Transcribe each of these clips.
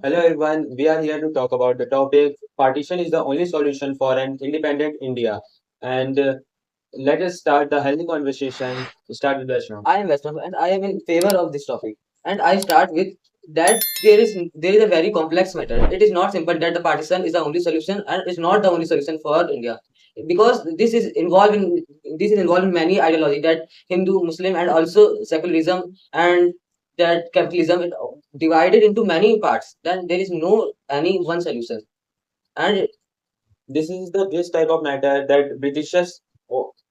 Hello everyone, we are here to talk about the topic partition is the only solution for an independent India. And let us start the healthy conversation. Start with Vaishnav. I am Vaishnav and I am in favor of this topic. And I start with that there is a very complex matter. It is not simple that the partition is the only solution and it's not the only solution for India. Because this is involved in many ideology that Hindu, Muslim and also secularism and that capitalism is divided into many parts. Then there is no any one solution. And this is this type of matter that Britishers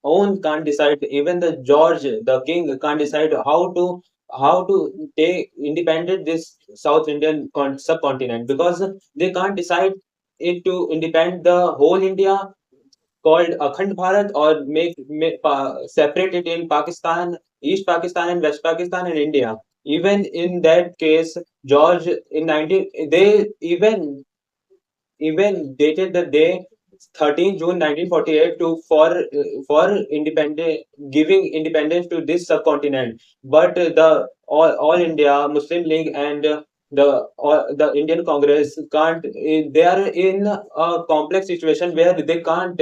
own can't decide. Even the George, the king, can't decide how to take independent this South Indian subcontinent because they can't decide it to independ the whole India called Akhand Bharat or separate it in Pakistan, East Pakistan and West Pakistan and India. Even in that case, George in 19 they even dated the day 13 June 1948 to for independent giving independence to this subcontinent. But the All India Muslim League and the Indian Congress can't. They are in a complex situation where they can't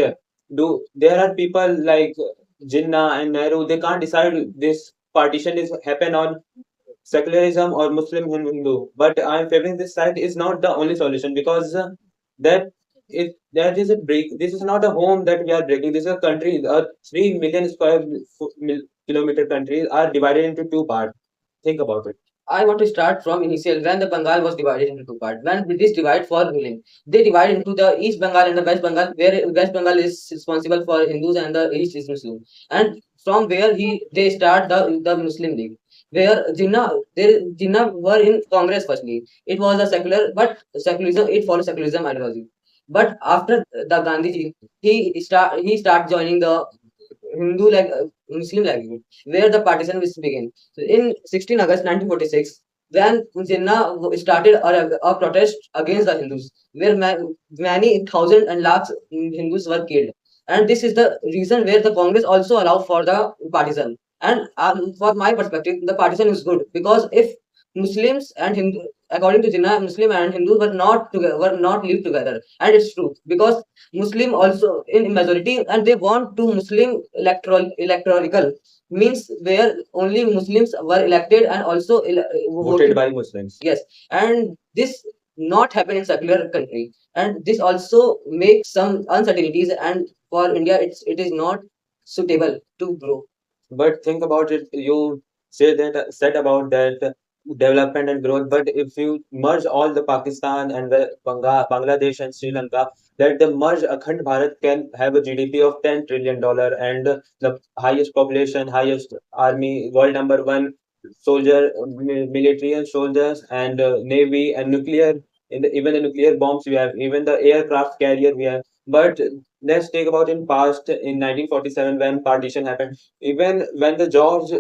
do. There are people like Jinnah and Nehru. They can't decide this partition is happen on secularism or Muslim Hindu. But I am favoring this side is not the only solution because that that is a break. This is not a home that we are breaking. This is a country. A 3 million square kilometer country are divided into two parts. Think about it. I want to start from initial when the Bengal was divided into two parts. When British divide for ruling, they divide into the East Bengal and the West Bengal, where West Bengal is responsible for Hindus and the East is Muslim. And from where they start the Muslim League, where Jinnah were in Congress firstly. It was a secular, but secularism it follows secularism ideology. But after the Gandhiji, he start joining the Hindu like Muslim language, where the partition will begin. So in 16 August 1946, when Jinnah started a protest against the Hindus, where many thousands and lakhs Hindus were killed. And this is the reason where the Congress also allowed for the partition. And for my perspective, the partition is good because if Muslims and Hindu, according to Jinnah, Muslim and Hindu were not together, were not live together, and it's true because Muslim also in majority, and they want to Muslim electoral means where only Muslims were elected and also voted by Muslims. Yes, and this not happen in secular country, and this also makes some uncertainties, and for India, it is not suitable to grow. But think about it. You said about that development and growth. But if you merge all the Pakistan and Bangladesh and Sri Lanka, that the merged Akhand Bharat can have a GDP of $10 trillion and the highest population, highest army, world number one military and soldiers and navy and nuclear. Even the nuclear bombs we have, even the aircraft carrier we have. But let's take about in past in 1947 when partition happened. Even when the George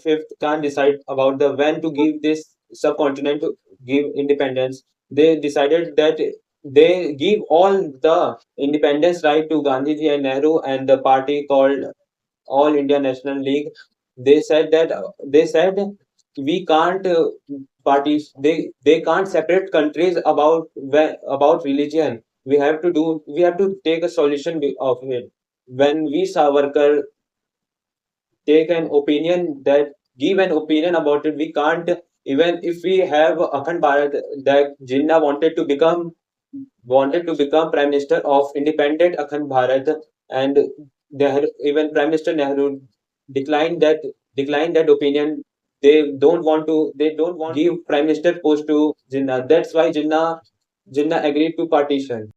V can't decide about the when to give this subcontinent to give independence, they decided that they give all the independence right to Gandhiji and Nehru and the party called All India National League. They said we can't parties they can't separate countries about religion. We have to take a solution of it. When we Savarkar take an opinion that give an opinion about it, we can't. Even if we have Akhand Bharat, that Jinnah wanted to become prime minister of independent Akhand Bharat, and even Prime Minister Nehru declined that declined that opinion. They don't want to give prime minister post to Jinnah. That's why Jinnah agreed to partition.